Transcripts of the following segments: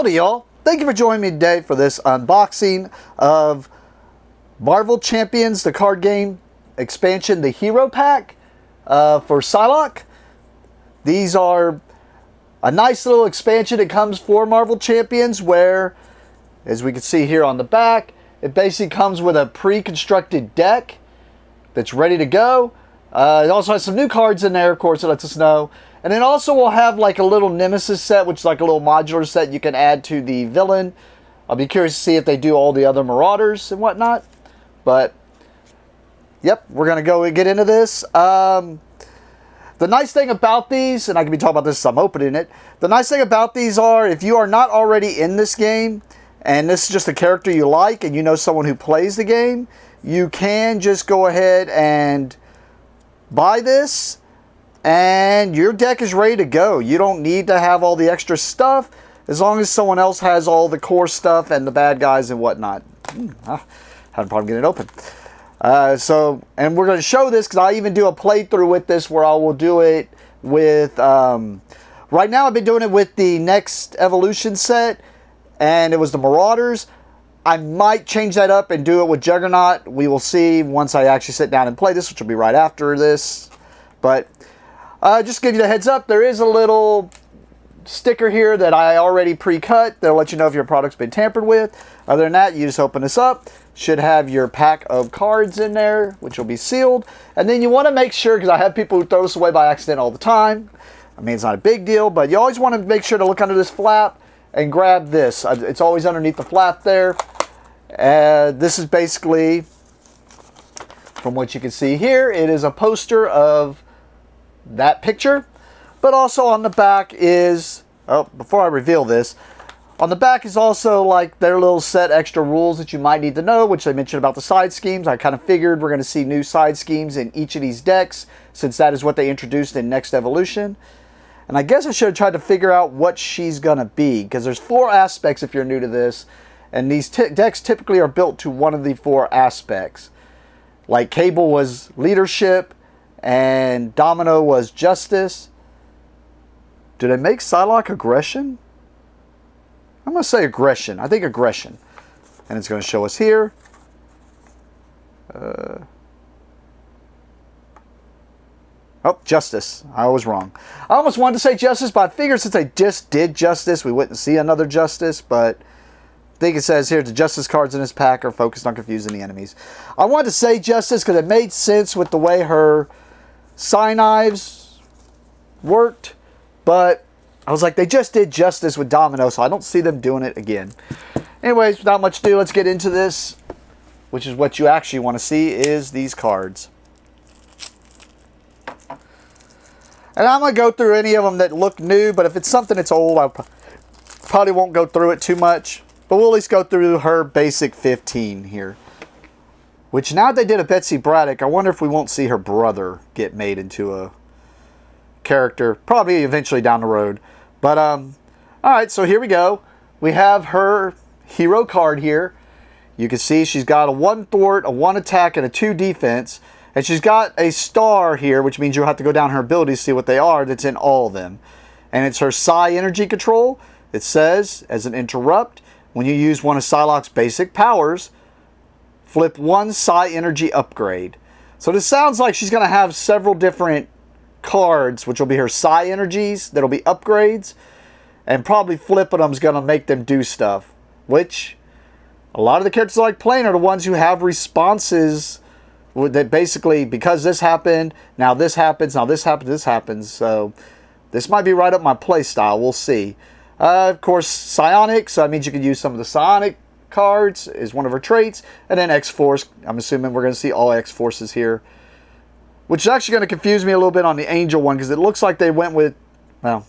Howdy y'all, thank you for joining me today for this unboxing of Marvel Champions, the card game expansion, the Hero Pack for Psylocke. These are a nice little expansion. It comes for Marvel Champions where, as we can see here on the back, it basically comes with a pre-constructed deck that's ready to go. It also has some new cards in there, of course, it lets us know. And then also we'll have like a little Nemesis set, which is like a little modular set you can add to the villain. I'll be curious to see if they do all the other Marauders and whatnot. But, yep, we're going to go and get into this. The nice thing about these, and I can be talking about this as I'm opening it. The nice thing about these are, if you are not already in this game, and this is just a character you like, and you know someone who plays the game, you can just go ahead and buy this, and your deck is ready to go. You don't need to have all the extra stuff, as long as someone else has all the core stuff and the bad guys and whatnot. I had a problem getting it open. And we're going to show this, because I even do a playthrough with this where I will do it with, right now I've been doing it with the Next Evolution set, and it was the Marauders. I might change that up and do it with Juggernaut. We will see once I actually sit down and play this, which will be right after this. But just to give you the heads up, there is a little sticker here that I already pre-cut. They'll let you know if your product's been tampered with. Other than that, you just open this up. Should have your pack of cards in there, which will be sealed. And then you want to make sure, because I have people who throw this away by accident all the time. I mean, it's not a big deal, but you always want to make sure to look under this flap and grab this. It's always underneath the flap there. This is basically, from what you can see here, it is a poster of that picture. But also on the back is, oh, before I reveal this, on the back is also like their little set extra rules that you might need to know, which they mentioned about the side schemes. I kind of figured we're going to see new side schemes in each of these decks, since that is what they introduced in Next Evolution. And I guess I should have tried to figure out what she's going to be, because there's 4 aspects if you're new to this. And these decks typically are built to one of the 4 aspects. Like Cable was leadership, and Domino was justice. Do they make Psylocke aggression? I'm going to say aggression. I think aggression. And it's going to show us here. Oh, justice. I was wrong. I almost wanted to say justice, but I figured since I just did justice, we wouldn't see another justice. But I think it says here, the justice cards in this pack are focused on confusing the enemies. I wanted to say justice because it made sense with the way her psi knives worked. But I was like, they just did justice with Domino, so I don't see them doing it again. Anyways, without much ado, let's get into this, which is what you actually want to see, is these cards. And I'm going to go through any of them that look new, but if it's something that's old, I probably won't go through it too much. But we'll at least go through her basic 15 here. Which, now that they did a Betsy Braddock, I wonder if we won't see her brother get made into a character. Probably eventually down the road. But, alright, so here we go. We have her hero card here. You can see she's got a 1 thwart, a 1 attack, and a 2 defense. And she's got a star here, which means you'll have to go down her abilities to see what they are. That's in all of them. And it's her Psi energy control. It says, as an interrupt, when you use one of Psylocke's basic powers, flip 1 Psi energy upgrade. So this sounds like she's going to have several different cards, which will be her Psi energies, that'll be upgrades. And probably flipping them is going to make them do stuff. Which, a lot of the characters I like playing are the ones who have responses that basically, because this happened, now this happens, now this happens, this happens. So this might be right up my play style. We'll see. Of course, psionic, so that means you can use some of the psionic cards is one of her traits. And then X-Force. I'm assuming we're going to see all X-Forces here, which is actually going to confuse me a little bit on the Angel one, because it looks like they went with, well,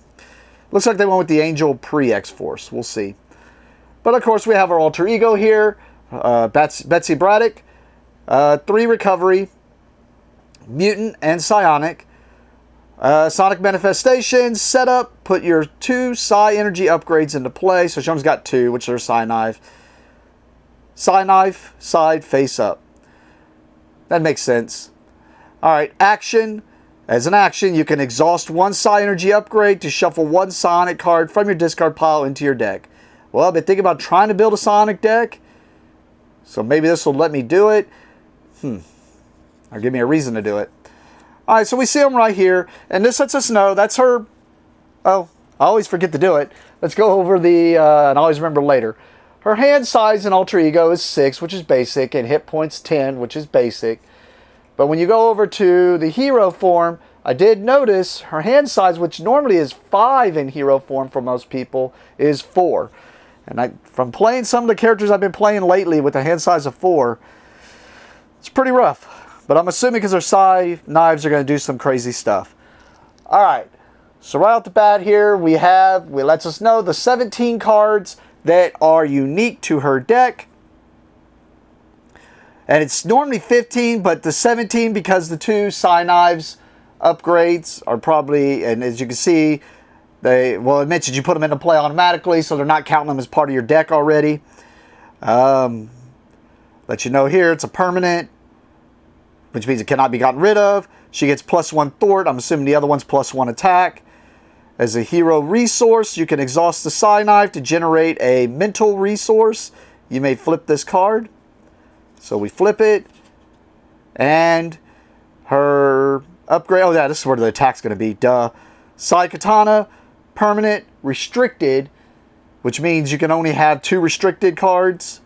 looks like they went with the Angel pre-X-Force. We'll see. But of course, we have our alter ego here, Betsy Braddock. 3 recovery, mutant, and psionic. Sonic manifestation, setup, put your 2 Psi energy upgrades into play. So Sean's got 2, which are Psi Knife. Psi Knife, side, face up. That makes sense. Alright, action. As an action, you can exhaust 1 Psi energy upgrade to shuffle 1 psionic card from your discard pile into your deck. Well, I've been thinking about trying to build a Sonic deck. So maybe this will let me do it. Or give me a reason to do it. Alright, so we see them right here. And this lets us know that's her... Oh, I always forget to do it. Let's go over the... and I always remember later. Her hand size in Alter Ego is 6, which is basic. And hit points 10, which is basic. But when you go over to the hero form, I did notice her hand size, which normally is 5 in hero form for most people, is 4. And from playing some of the characters I've been playing lately with a hand size of 4, it's pretty rough. But I'm assuming because her side knives are going to do some crazy stuff. Alright, so right off the bat here, we lets us know the 17 cards that are unique to her deck. And it's normally 15, but the 17, because the 2 Psy Knives upgrades are probably, and as you can see, it mentions you put them into play automatically, so they're not counting them as part of your deck already. Let you know here, it's a permanent, which means it cannot be gotten rid of. She gets +1 thwart. I'm assuming the other one's +1 attack. As a hero resource, you can exhaust the Psy Knife to generate a mental resource. You may flip this card. So we flip it, and her upgrade, oh yeah, this is where the attack's going to be, duh. Psy Katana, permanent, restricted, which means you can only have 2 restricted cards.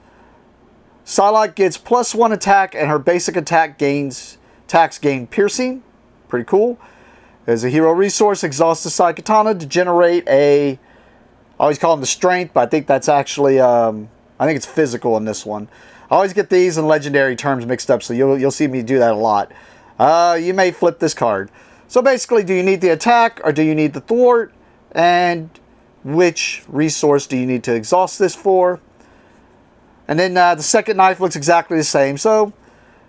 Psylocke gets +1 attack, and her basic attack gain piercing. Pretty cool. As a hero resource, exhaust the Psy Katana to generate a, I always call them the strength, but I think that's actually, I think it's physical in this one. I always get these and legendary terms mixed up, so you'll see me do that a lot. You may flip this card. So basically, do you need the attack or do you need the thwart? And which resource do you need to exhaust this for? And then the second knife looks exactly the same. So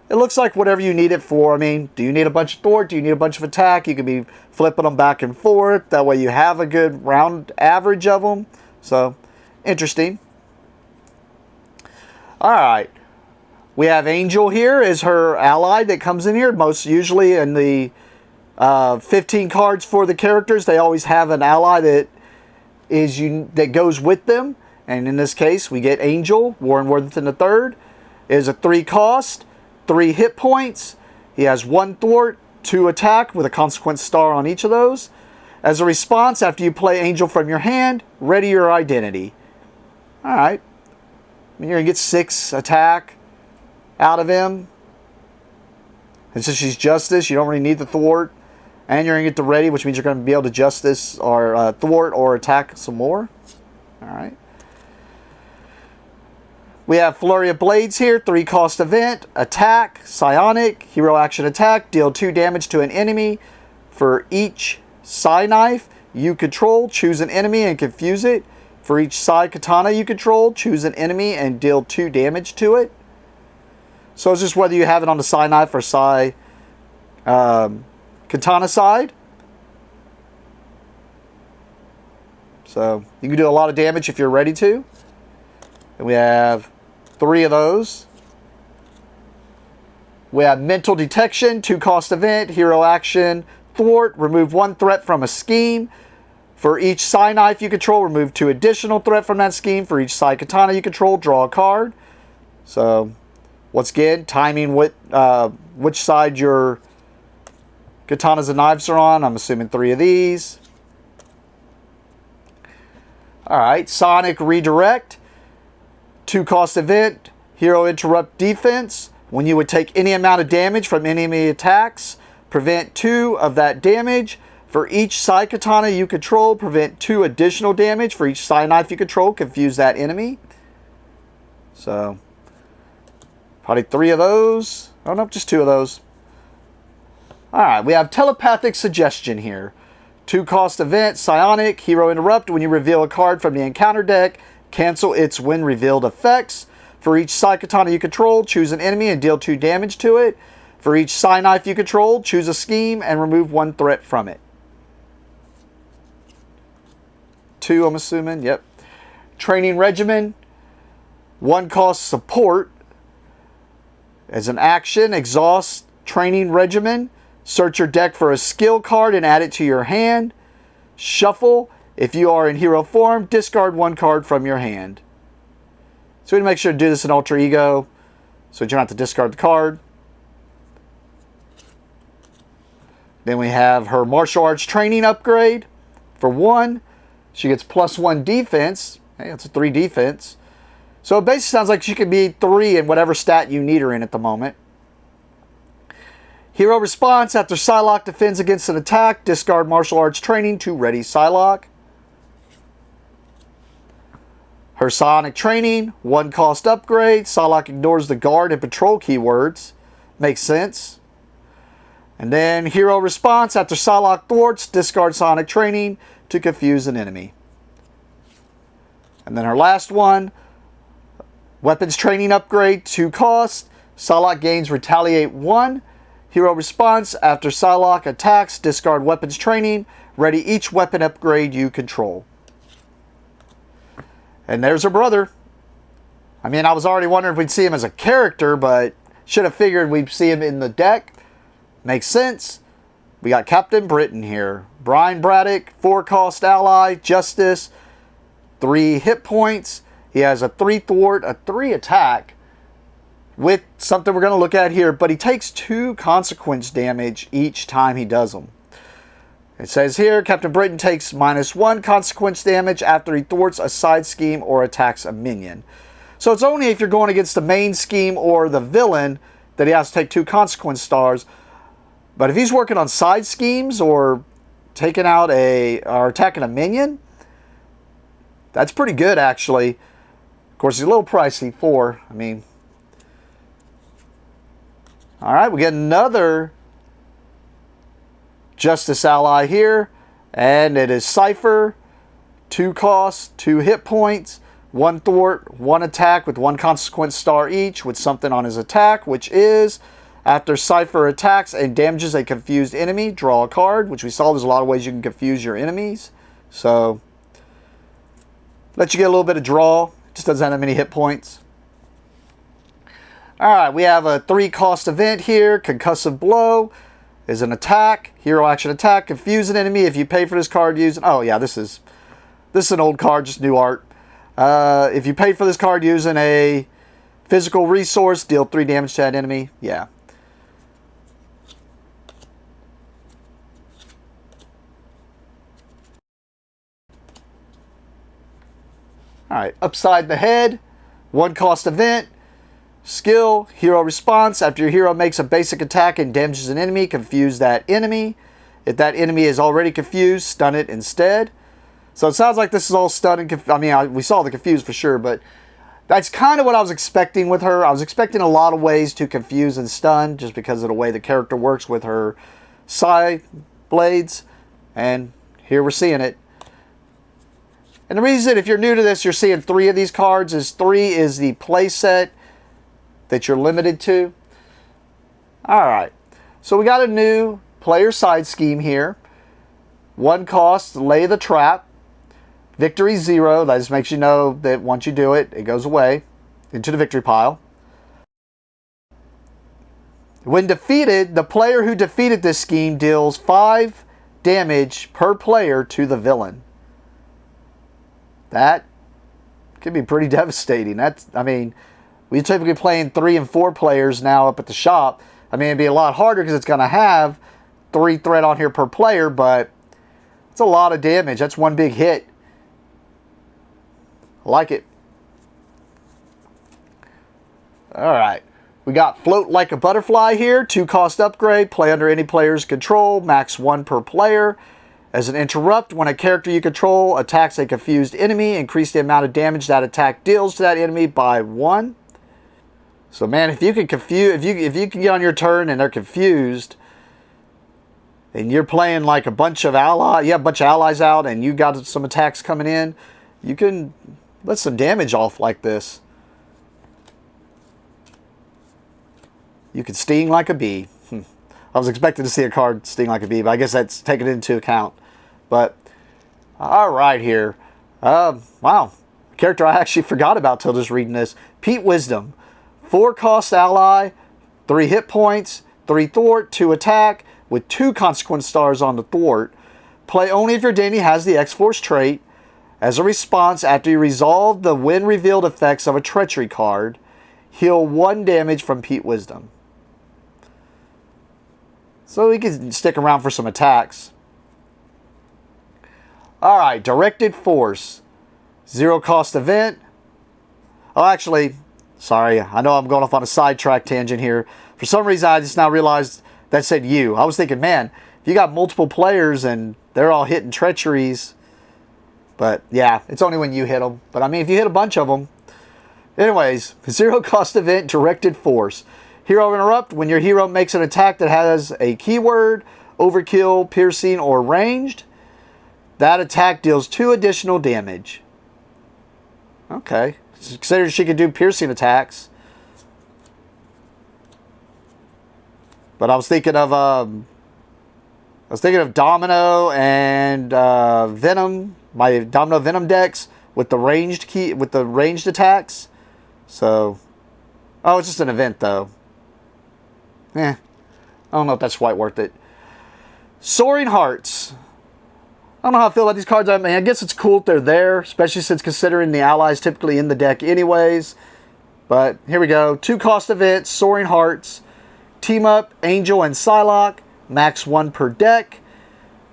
it looks like whatever you need it for. I mean, do you need a bunch of thwart? Do you need a bunch of attack? You can be flipping them back and forth. That way you have a good round average of them. So, interesting. Alright, we have Angel here as her ally that comes in here. Most usually in the 15 cards for the characters, they always have an ally that goes with them. And in this case, we get Angel, Warren Worthington III. It is a 3 cost, 3 hit points. He has 1 thwart, 2 attack with a consequence star on each of those. As a response, after you play Angel from your hand, ready your identity. Alright. You're going to get 6 attack out of him. And since she's Justice, you don't really need the thwart. And you're going to get the ready, which means you're going to be able to Justice or thwart or attack some more. Alright. We have Flurry of Blades here, 3 cost event, attack, psionic, hero action attack, deal 2 damage to an enemy. For each Psy Knife you control, choose an enemy and confuse it. For each Psy Katana you control, choose an enemy and deal 2 damage to it. So it's just whether you have it on the Psy Knife or Psy Katana side. So you can do a lot of damage if you're ready to. And we have 3 of those. We have Mental Detection, 2 cost event, hero action, thwart, remove 1 threat from a scheme. For each Psy Knife you control, remove 2 additional threat from that scheme. For each Psy Katana you control, draw a card. So, once again, timing which side your katanas and knives are on. I'm assuming 3 of these. Alright, Sonic Redirect. 2 cost event, hero interrupt defense. When you would take any amount of damage from enemy attacks, prevent 2 of that damage. For each Psy Katana you control, prevent 2 additional damage. For each Psy Knife you control, confuse that enemy. So, probably 3 of those. Oh no, just 2 of those. Alright, we have Telepathic Suggestion here. 2 cost event, psionic, hero interrupt. When you reveal a card from the encounter deck, cancel its when revealed effects. For each Psy Katana you control, choose an enemy and deal 2 damage to it. For each Psy Knife you control, choose a scheme and remove 1 threat from it. 2, I'm assuming. Yep. Training Regimen. 1 cost support. As an action, exhaust Training Regimen. Search your deck for a skill card and add it to your hand. Shuffle. If you are in hero form, discard 1 card from your hand. So we need to make sure to do this in Alter Ego, so you don't have to discard the card. Then we have her martial arts training upgrade. For 1, she gets +1 defense. Hey, that's a 3 defense. So it basically sounds like she could be 3 in whatever stat you need her in at the moment. Hero response: after Psylocke defends against an attack, discard martial arts training to ready Psylocke. Her Sonic training, 1 cost upgrade. Psylocke ignores the guard and patrol keywords. Makes sense. And then hero response: after Psylocke thwarts, discard Sonic training to confuse an enemy. And then her last one, weapons training upgrade, 2 cost. Psylocke gains retaliate 1. Hero response: after Psylocke attacks, discard weapons training. Ready each weapon upgrade you control. And there's her brother. I mean, I was already wondering if we'd see him as a character, but should have figured we'd see him in the deck. Makes sense. We got Captain Britain here. Brian Braddock, 4 cost ally, Justice, 3 hit points. He has a 3 thwart, a 3 attack, with something we're going to look at here, but he takes 2 consequence damage each time he does them. It says here, Captain Britain takes -1 consequence damage after he thwarts a side scheme or attacks a minion. So it's only if you're going against the main scheme or the villain that he has to take 2 consequence stars. But if he's working on side schemes or taking out or attacking a minion, that's pretty good actually. Of course, he's a little pricey for, I mean. All right, we get another Justice ally here, and it is Cypher, 2 costs, 2 hit points, 1 thwart, 1 attack with 1 consequence star each with something on his attack, which is after Cypher attacks and damages a confused enemy, draw a card, which we saw there's a lot of ways you can confuse your enemies. So, let you get a little bit of draw, just doesn't have that many hit points. Alright, we have a 3 cost event here, Concussive Blow is an attack, hero action attack, confuse an enemy if you pay for this card using, oh yeah, this is an old card, just new art. If you pay for this card using a physical resource, deal 3 damage to that enemy, yeah. Alright, Upside the Head, 1 cost event. Skill, hero response. After your hero makes a basic attack and damages an enemy, confuse that enemy. If that enemy is already confused, stun it instead. So it sounds like this is all stun and I mean, we saw the confuse for sure, but that's kind of what I was expecting with her. I was expecting a lot of ways to confuse and stun just because of the way the character works with her side blades. And here we're seeing it. And the reason, if you're new to this, you're seeing 3 of these cards, is 3 is the play set that you're limited to. Alright, so we got a new player side scheme here. 1 cost, lay the trap. Victory 0, that just makes you know that once you do it, it goes away into the victory pile. When defeated, the player who defeated this scheme deals 5 damage per player to the villain. That could be pretty devastating. That's, I mean, we're typically playing 3 and 4 players now up at the shop. I mean, it'd be a lot harder because it's going to have 3 threat on here per player, but it's a lot of damage. That's 1 big hit. I like it. Alright. We got Float Like a Butterfly here. 2 cost upgrade. Play under any player's control. Max 1 per player. As an interrupt, when a character you control attacks a confused enemy, increase the amount of damage that attack deals to that enemy by 1. So man, if you can confuse, if you can get on your turn and they're confused, and you're playing like a bunch of allies out, and you got some attacks coming in, you can let some damage off like this. You can sting like a bee. I was expecting to see a card sting like a bee, but I guess that's taken into account. But all right here, wow, character I actually forgot about till just reading this. Pete Wisdom. 4 cost ally, 3 hit points, 3 thwart, 2 attack, with 2 consequence stars on the thwart. Play only if your identity has the X-Force trait. As a response, after you resolve the when revealed effects of a treachery card, heal 1 damage from Pete Wisdom. So he can stick around for some attacks. Alright, Directed Force. 0 cost event. Oh, actually, sorry, I know I'm going off on a sidetrack tangent here. For some reason, I just now realized that said you. I was thinking, man, if you got multiple players and they're all hitting treacheries. But yeah, it's only when you hit them. But I mean, if you hit a bunch of them. Anyways, 0 cost event, Directed Force. Hero Interrupt. When your hero makes an attack that has a keyword, overkill, piercing, or ranged, that attack deals 2 additional damage. Okay. Consider she could do piercing attacks. But I was thinking of Domino and Venom. My Domino Venom decks with the ranged attacks. So, oh, it's just an event though. I don't know if that's quite worth it. Soaring Hearts. I don't know how I feel about these cards. I mean, I guess it's cool if they're there, especially since considering the allies typically in the deck anyways. But here we go. 2 cost events, Soaring Hearts. Team up Angel and Psylocke. Max 1 per deck.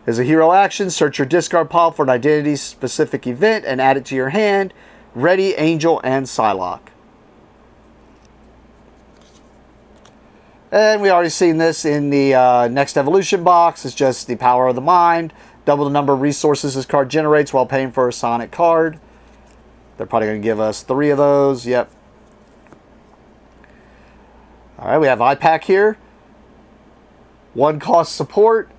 As a hero action, search your discard pile for an identity-specific event and add it to your hand. Ready, Angel and Psylocke. And we already seen this in the Next Evolution box. It's just the power of the mind. Double the number of resources this card generates while paying for a Sonic card. They're probably going to give us 3 of those. Yep. Alright, we have iPack here. 1 cost support.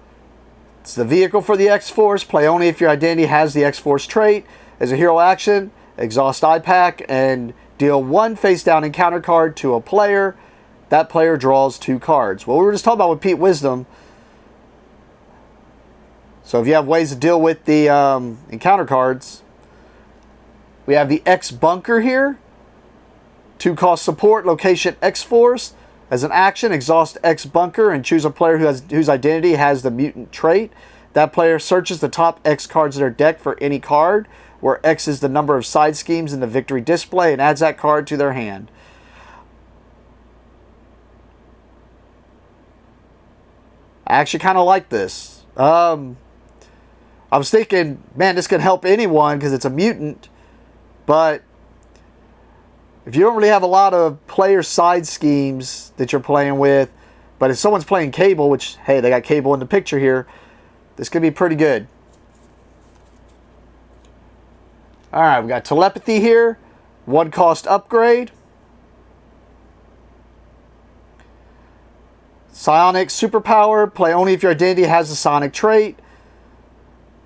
It's the vehicle for the X-Force. Play only if your identity has the X-Force trait. As a hero action, exhaust iPack and deal 1 face-down encounter card to a player. That player draws 2 cards. Well, we were just talking about with Pete Wisdom. So if you have ways to deal with the encounter cards, we have the X Bunker here. 2 cost support, location X-Force. As an action, exhaust X Bunker and choose a player whose identity has the mutant trait. That player searches the top X cards in their deck for any card, where X is the number of side schemes in the victory display, and adds that card to their hand. I actually kind of like this. I was thinking, man, this could help anyone because it's a mutant. But if you don't really have a lot of player side schemes that you're playing with, but if someone's playing Cable, which, hey, they got Cable in the picture here, this could be pretty good. Alright, we got Telepathy here. 1 cost upgrade. Psionic Superpower. Play only if your identity has the Sonic trait.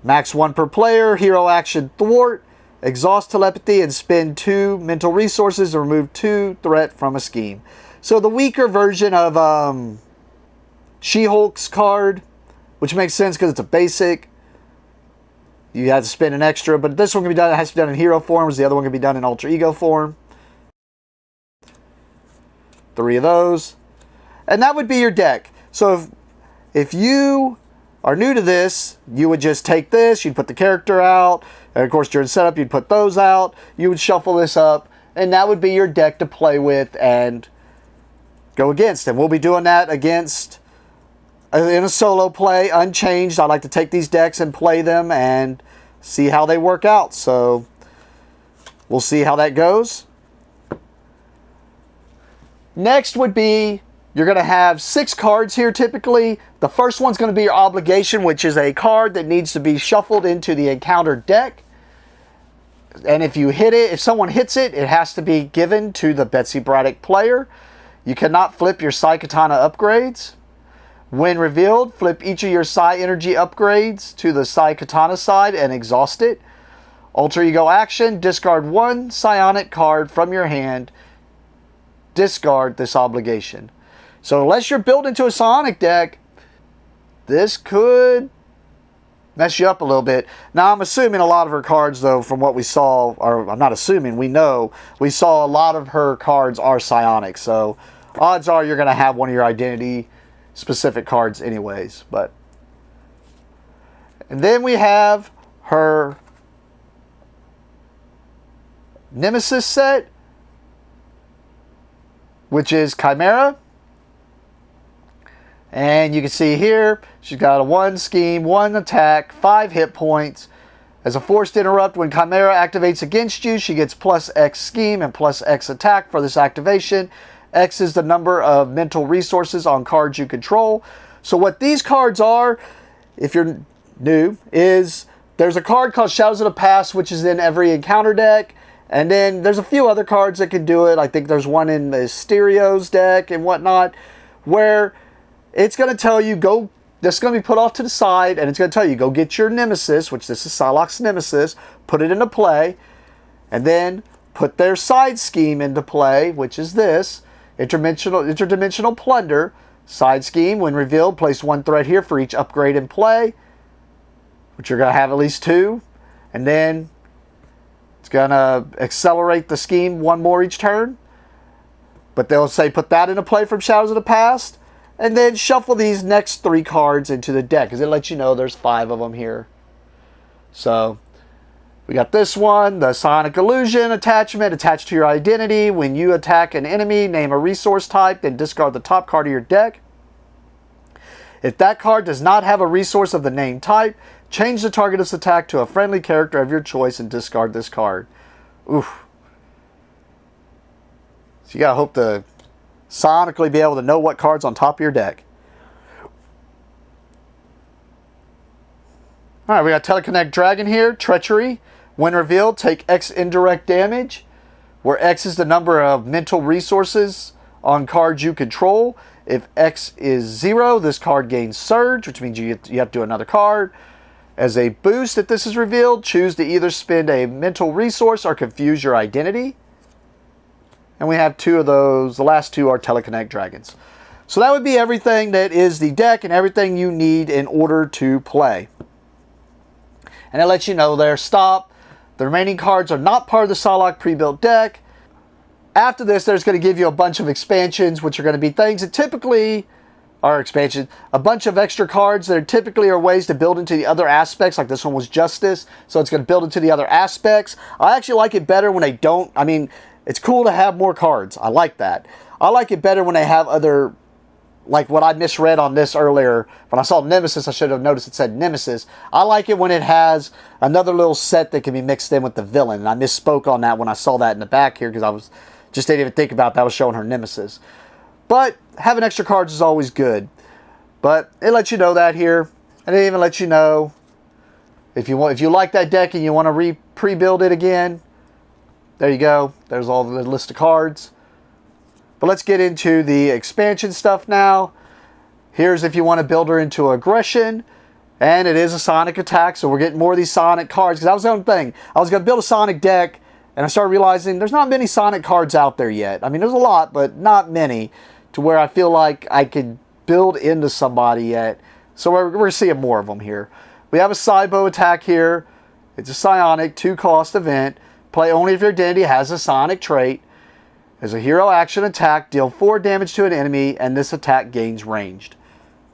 Max 1 per player. Hero action Thwart. Exhaust Telepathy and spend 2 mental resources to remove 2 threat from a scheme. So the weaker version of She-Hulk's card, which makes sense because it's a basic. You have to spend an extra, but this one can be done. It has to be done in hero form, whereas the other one can be done in alter ego form. 3 of those. And that would be your deck. So if you are new to this, you would just take this, you'd put the character out, and of course during setup you'd put those out, you would shuffle this up, and that would be your deck to play with and go against. And we'll be doing that against in a solo play, unchanged. I like to take these decks and play them and see how they work out. So we'll see how that goes. Next would be, you're going to have 6 cards here typically. The first one's going to be your Obligation, which is a card that needs to be shuffled into the encounter deck. And if you hit it, if someone hits it, it has to be given to the Betsy Braddock player. You cannot flip your Psy Katana upgrades. When revealed, flip each of your Psy Energy upgrades to the Psy Katana side and exhaust it. Alter Ego action, discard 1 psionic card from your hand. Discard this Obligation. So unless you're built into a psionic deck, this could mess you up a little bit. Now, I'm assuming a lot of her cards, though, from what we saw, or I'm not assuming, we know, we saw a lot of her cards are psionic. So odds are you're going to have one of your identity-specific cards anyways. And then we have her Nemesis set, which is Chimera. And you can see here, she's got a 1 scheme, 1 attack, 5 hit points. As a forced interrupt, when Chimera activates against you, she gets plus X scheme and plus X attack for this activation. X is the number of mental resources on cards you control. So what these cards are, if you're new, is there's a card called Shadows of the Past, which is in every encounter deck. And then there's a few other cards that can do it. I think there's one in the Stereo's deck and whatnot, where it's going to tell you, this is going to be put off to the side, and it's going to tell you, go get your Nemesis, which this is Psylocke's Nemesis, put it into play, and then put their side scheme into play, which is this, interdimensional plunder. Side scheme, when revealed, place 1 threat here for each upgrade in play, which you're going to have at least 2, and then it's going to accelerate the scheme 1 more each turn. But they'll say put that into play from Shadows of the Past, and then shuffle these next 3 cards into the deck, because it lets you know there's 5 of them here. So we got this one, the Sonic Illusion attachment attached to your identity. When you attack an enemy, name a resource type, then discard the top card of your deck. If that card does not have a resource of the named type, change the target's attack to a friendly character of your choice and discard this card. Oof. So you gotta hope to sonically be able to know what card's on top of your deck. Alright, we got Teleconnect Dragon here. Treachery. When revealed, take X indirect damage, where X is the number of mental resources on cards you control. If X is 0, this card gains Surge, which means you have to do another card. As a boost, if this is revealed, choose to either spend a mental resource or confuse your identity. And we have 2 of those. The last 2 are Teleconnect Dragons. So that would be everything that is the deck and everything you need in order to play. And it lets you know there, stop. The remaining cards are not part of the Psylocke pre-built deck. After this, there's going to give you a bunch of expansions, which are going to be things that typically are expansions. A bunch of extra cards that typically are ways to build into the other aspects, like this one was Justice. So it's going to build into the other aspects. I actually like it better when they don't. I mean, it's cool to have more cards. I like that. I like it better when they have other, like what I misread on this earlier. When I saw Nemesis, I should have noticed it said Nemesis. I like it when it has another little set that can be mixed in with the villain. And I misspoke on that when I saw that in the back here, because I just didn't even think about that. I was showing her Nemesis. But having extra cards is always good. But it lets you know that here. And it even lets you know if you like that deck and you want to pre-build it again. There you go. There's all the list of cards. But let's get into the expansion stuff now. Here's if you want to build her into Aggression. And it is a Sonic attack, so we're getting more of these Sonic cards. Because that was the only thing. I was going to build a Sonic deck, and I started realizing there's not many Sonic cards out there yet. I mean, there's a lot, but not many to where I feel like I could build into somebody yet. So we're seeing more of them here. We have a Cybo attack here. It's a Psionic 2-cost event. Play only if your identity has a Sonic trait. As a hero action attack, deal 4 damage to an enemy, and this attack gains ranged.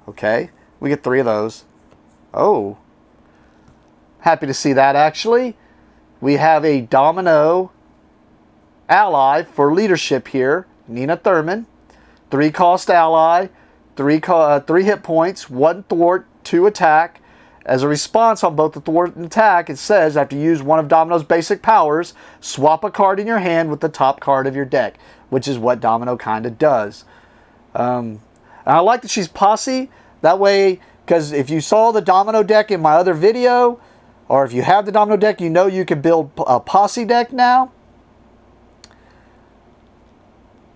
Okay, we get 3 of those. Oh, happy to see that actually. We have a Domino ally for leadership here, Nina Thurman. 3-cost ally, 3 hit points, 1 thwart, 2 attack. As a response on both the thwart and attack, it says after you use one of Domino's basic powers, swap a card in your hand with the top card of your deck, which is what Domino kind of does. And I like that she's posse. That way, because if you saw the Domino deck in my other video, or if you have the Domino deck, you know you can build a posse deck now.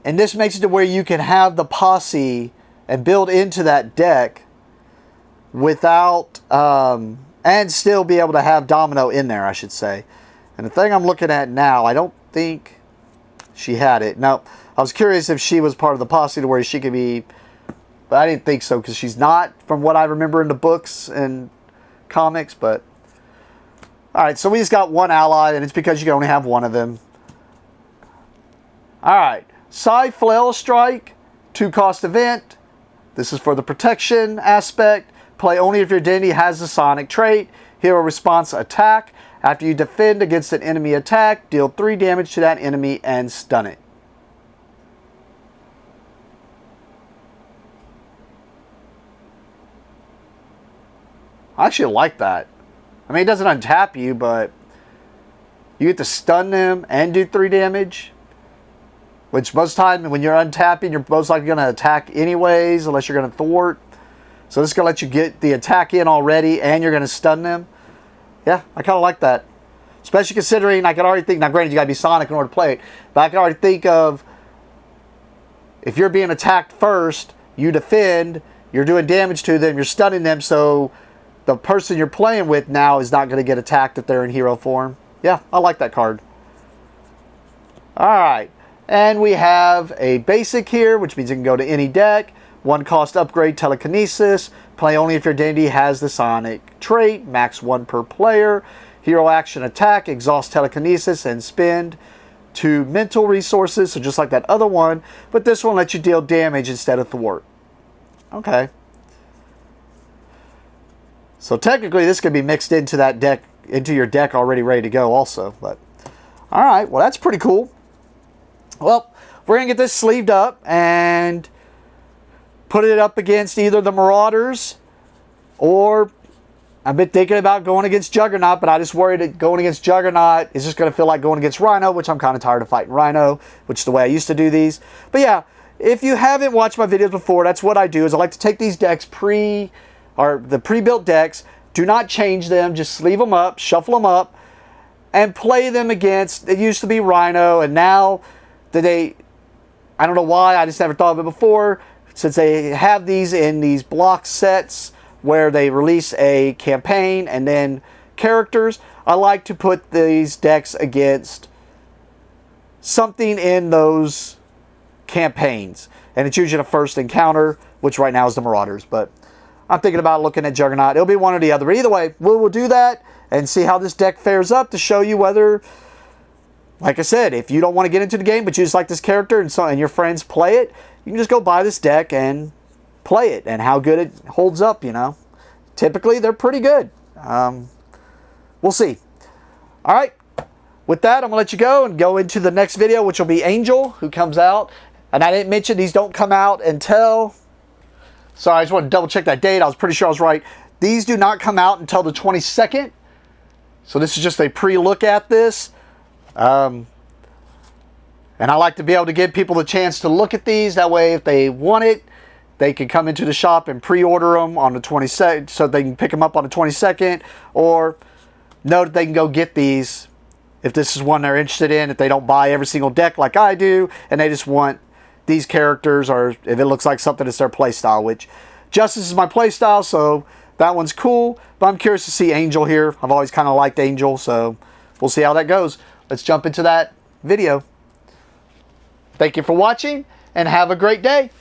And this makes it to where you can have the posse and build into that deck without, and still be able to have Domino in there, I should say. And the thing I'm looking at now, I don't think she had it. Now, I was curious if she was part of the posse to where she could be, but I didn't think so because she's not, from what I remember in the books and comics. But alright, so we just got 1 ally, and it's because you can only have 1 of them. Alright, Psy Flail Strike, 2-cost event. This is for the protection aspect. Play only if your identity has the Sonic trait. Hero response attack. After you defend against an enemy attack, deal 3 damage to that enemy and stun it. I actually like that. I mean, it doesn't untap you, but you get to stun them and do 3 damage. Which most time when you're untapping, you're most likely going to attack anyways, unless you're going to thwart. So this is going to let you get the attack in already, and you're going to stun them. Yeah, I kind of like that. Especially considering I can already think, now granted you got to be Sonic in order to play it, but I can already think of, if you're being attacked first, you defend, you're doing damage to them, you're stunning them, so the person you're playing with now is not going to get attacked if they're in hero form. Yeah, I like that card. Alright, and we have a basic here, which means you can go to any deck. 1 cost upgrade, telekinesis. Play only if your identity has the Sonic trait. Max 1 per player. Hero action attack, exhaust telekinesis, and spend 2 mental resources. So just like that other one, but this one lets you deal damage instead of thwart. Okay. So technically this could be mixed into that deck, into your deck already ready to go also. But all right, well that's pretty cool. Well, we're gonna get this sleeved up and put it up against either the Marauders, or I've been thinking about going against Juggernaut, but I just worried that going against Juggernaut is just going to feel like going against Rhino, which I'm kind of tired of fighting Rhino, which is the way I used to do these. But yeah, if you haven't watched my videos before, that's what I do, is I like to take these decks the pre-built decks, do not change them, just sleeve them up, shuffle them up, and play them against, it used to be Rhino, and now I don't know why, I just never thought of it before, since they have these in these block sets where they release a campaign and then characters, I like to put these decks against something in those campaigns. And it's usually the first encounter, which right now is the Marauders. But I'm thinking about looking at Juggernaut. It'll be one or the other. But either way, we'll do that and see how this deck fares up to show you whether, like I said, if you don't want to get into the game but you just like this character and your friends play it, you can just go buy this deck and play it, and how good it holds up, you know. Typically, they're pretty good. We'll see. All right. With that, I'm going to let you go and go into the next video, which will be Angel, who comes out. And I didn't mention these don't come out until... Sorry, I just wanted to double check that date. I was pretty sure I was right. These do not come out until the 22nd. So this is just a pre-look at this. And I like to be able to give people the chance to look at these. That way, if they want it, they can come into the shop and pre-order them on the 22nd, so they can pick them up on the 22nd, or know that they can go get these if this is one they're interested in, if they don't buy every single deck like I do, and they just want these characters, or if it looks like something that's their playstyle, which Justice is my playstyle, so that one's cool. But I'm curious to see Angel here. I've always kind of liked Angel, so we'll see how that goes. Let's jump into that video. Thank you for watching, and have a great day.